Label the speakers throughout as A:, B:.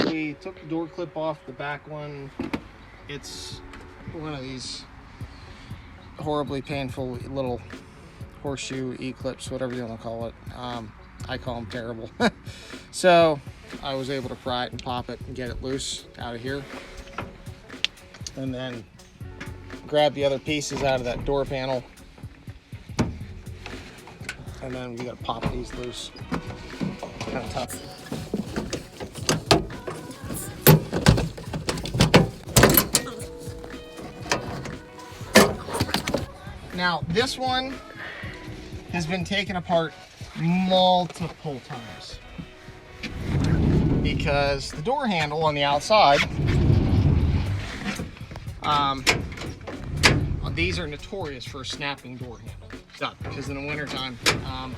A: We took the door clip off the back one. It's one of these horribly painful little horseshoe E-clips, whatever you want to call it. I call them terrible. So I was able to pry it and pop it and get it loose out of here. And then grab the other pieces out of that door panel. And then we gotta pop these loose. Kind of tough. Now this one has been taken apart multiple times because the door handle on the outside, these are notorious for snapping door handle. Because in the wintertime,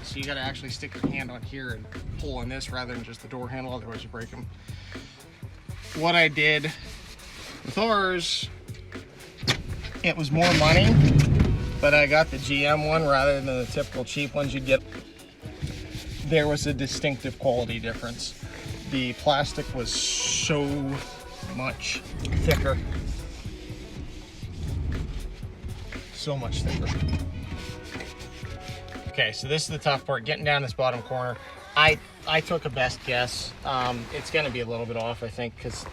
A: so you got to actually stick your hand on here and pull on this rather than just the door handle, otherwise you break them. What I did with ours, it was more money, but I got the GM one rather than the typical cheap ones you'd get. There was a distinctive quality difference. The plastic was so much thicker. So much thicker. Okay, so this is the tough part, getting down this bottom corner. I took a best guess. It's gonna be a little bit off, I think, because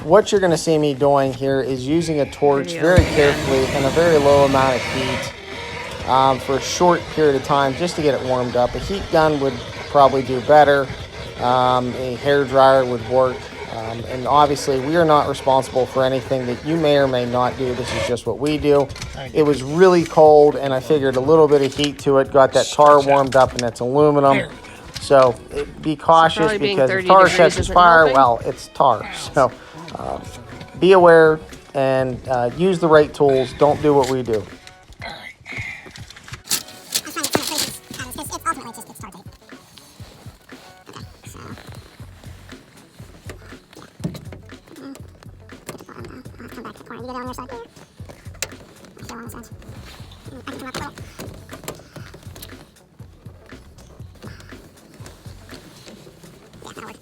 A: What you're gonna see me doing here is using a torch very carefully in a very low amount of heat for a short period of time just to get it warmed up. A heat gun would probably do better. A hair dryer would work. And obviously we are not responsible for anything that you may or may not do. This is just what we do. It was really cold and I figured a little bit of heat to it, got that tar warmed up, and it's aluminum. So be cautious because if tar catches fire, well, it's tar. So be aware and use the right tools. Don't do what we do.
B: You go down on your side there. Show on this side. I can come up a little. Yeah, that'll work.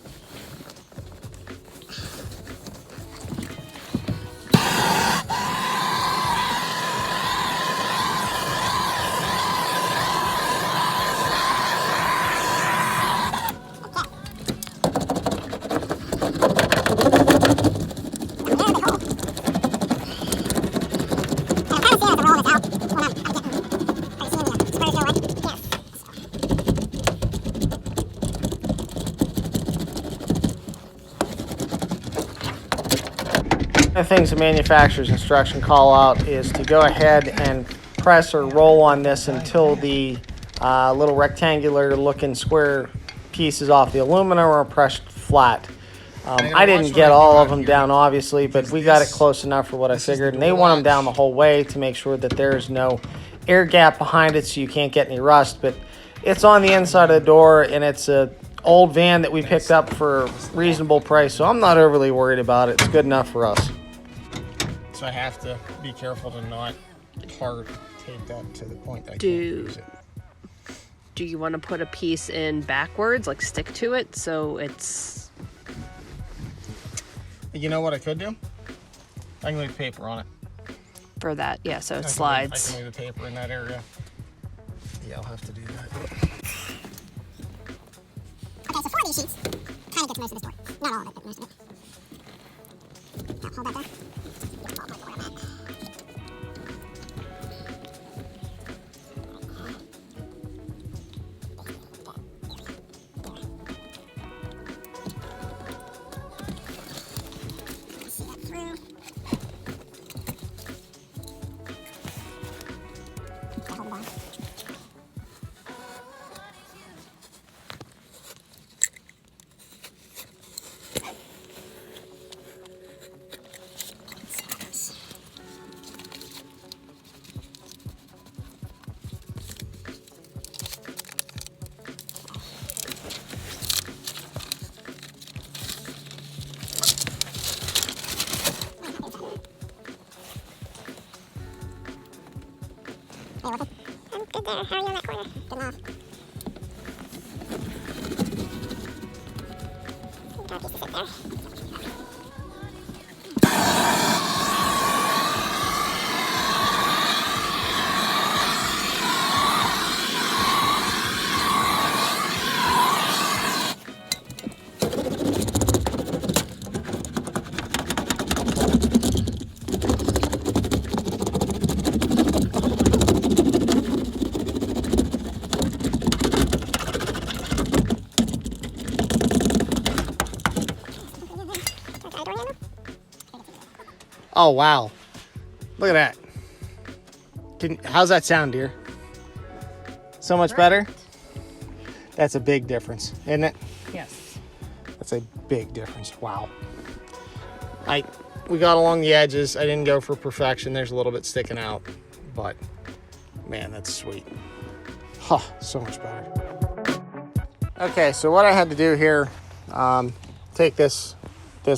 A: One of the things the manufacturer's instruction call out is to go ahead and press or roll on this until the little rectangular looking square pieces off the aluminum are pressed flat. I didn't get all of them down obviously, but we got it close enough for what I figured, and they want them down the whole way to make sure that there's no air gap behind it so you can't get any rust. But it's on the inside of the door, and it's a old van that we picked up for a reasonable price, so I'm not overly worried about it. It's good enough for us. So I have to be careful to not hard tape that to the point that I can't use it.
C: Do you want to put a piece in backwards, like stick to it so it's...
A: You know what I could do? I can leave paper on it.
C: For that, yeah, so it slides.
A: I can leave the paper in that area. Yeah, I'll have to do that.
B: Okay, so 4 of these sheets kind of gets most of this door. Not all of it, but most of it. Now, hold that there. Get the ballpoint where I'm at. See that through. Okay, hold the bottom. I'm good there. How are you on that corner? Good enough. Got a piece to sit there.
A: Oh, wow. Look at that. How's that sound, dear? So much better? That's a big difference, isn't it?
C: Yes.
A: That's a big difference. Wow. We got along the edges. I didn't go for perfection. There's a little bit sticking out, but man, that's sweet. Huh, so much better. Okay, so what I had to do here, take this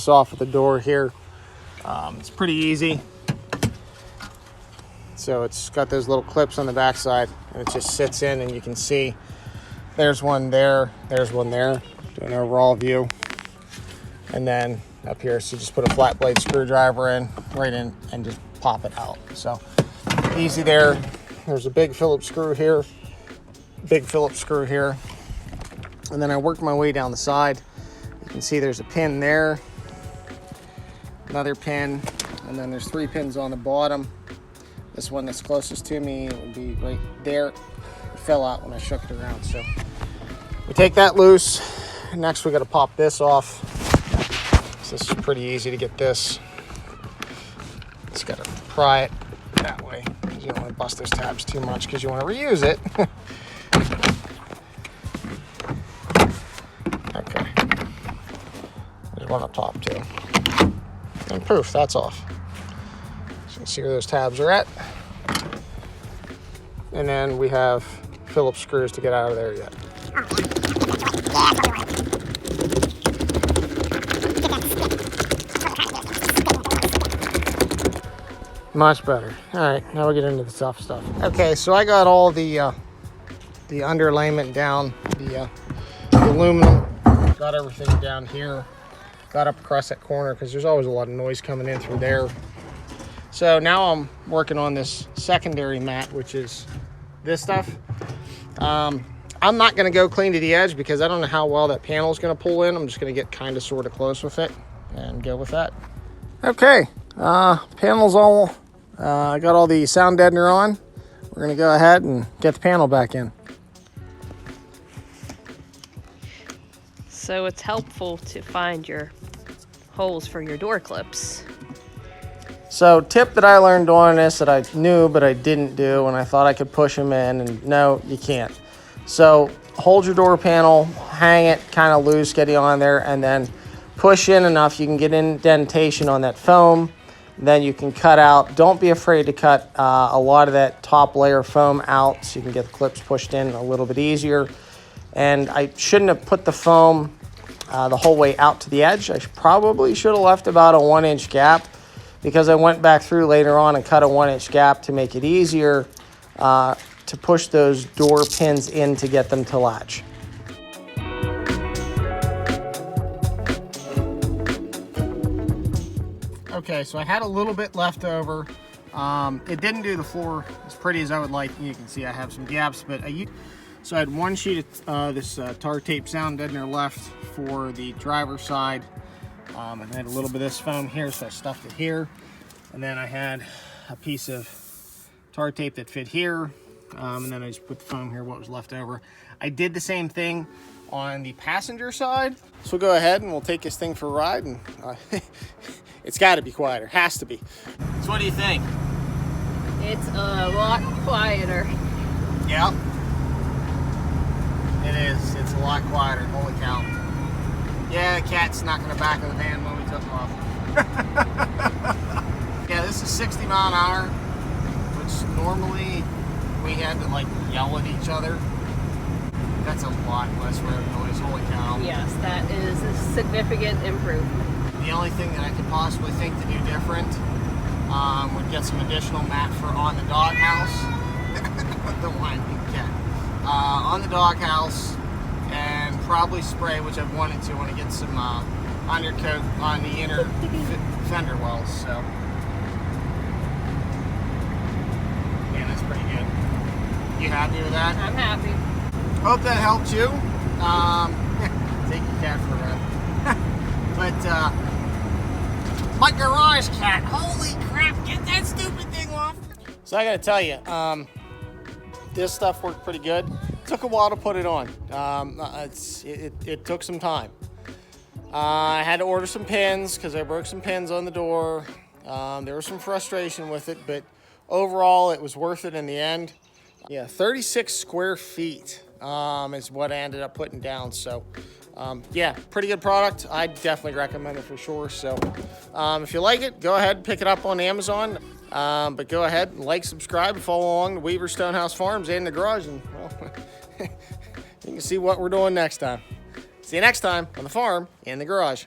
A: off of the door here. It's pretty easy. So it's got those little clips on the backside, and it just sits in, and you can see there's one there, there's one there. Do an overall view. And then up here, so just put a flat blade screwdriver in, right in, and just pop it out. So easy there. There's a big Phillips screw here, big Phillips screw here. And then I worked my way down the side. You can see there's a pin there, another pin, and then there's 3 pins on the bottom. This one that's closest to me would be right there. It fell out when I shook it around. So we take that loose. Next we got to pop this off. So this is pretty easy to get this. Just got to pry it that way, because you don't want to bust those tabs too much, because you want to reuse it. Okay. There's one up top too. And poof, that's off. So you can see where those tabs are at. And then we have Phillips screws to get out of there yet. Much better. All right, now we get into the tough stuff. Okay, so I got all the underlayment down, the aluminum, got everything down here, got up across that corner, because there's always a lot of noise coming in through there. So now I'm working on this secondary mat, which is this stuff. I'm not going to go clean to the edge, because I don't know how well that panel is going to pull in. I'm just going to get kind of sort of close with it and go with that. Okay, panel's all, I got all the sound deadener on. We're going to go ahead and get the panel back in.
C: So it's helpful to find your holes for your door clips.
A: So tip that I learned doing this that I knew but I didn't do, and I thought I could push them in, and no, you can't. So hold your door panel, hang it kind of loose, get it on there, and then push in enough you can get indentation on that foam. Then you can cut out. Don't be afraid to cut a lot of that top layer foam out, so you can get the clips pushed in a little bit easier. And I shouldn't have put the foam the whole way out to the edge. I probably should have left about a 1-inch gap, because I went back through later on and cut a 1-inch gap to make it easier to push those door pins in to get them to latch. Okay, so I had a little bit left over. It didn't do the floor as pretty as I would like. You can see I have some gaps, but so I had one sheet of this tar tape sound deadener left for the driver's side. And I had a little bit of this foam here, so I stuffed it here. And then I had a piece of tar tape that fit here. And then I just put the foam here, what was left over. I did the same thing on the passenger side. So we'll go ahead and we'll take this thing for a ride, and it's got to be quieter, has to be. So what do you think?
C: It's a lot quieter.
A: Yeah, it is. It's a lot quieter. Holy cow. Yeah, the cat's knocking the back of the van when we took them off. Yeah, this is 60 mile an hour, which normally we had to like yell at each other. That's a lot less road noise. Holy cow.
C: Yes, that is a significant improvement.
A: The only thing that I could possibly think to do different would get some additional mat for on the doghouse. the line you can get on the doghouse, and probably spray, which I've wanted to when I get some undercoat on the inner fender wells. So yeah, that's pretty good. You happy with that?
C: I'm happy.
A: Hope that helped you. Take your cat for a ride. But my garage cat, holy crap, get that stupid thing off. So I gotta tell you, this stuff worked pretty good. Took a while to put it on. It took some time. I had to order some pins because I broke some pins on the door. There was some frustration with it, but overall it was worth it in the end. Yeah, 36 square feet is what I ended up putting down. So yeah, pretty good product. I definitely recommend it for sure. So if you like it, go ahead and pick it up on Amazon. But go ahead and like, subscribe, and follow along to Weaver Stonehouse Farms and the garage, and well, you can see what we're doing next time. See you next time on the farm and the garage.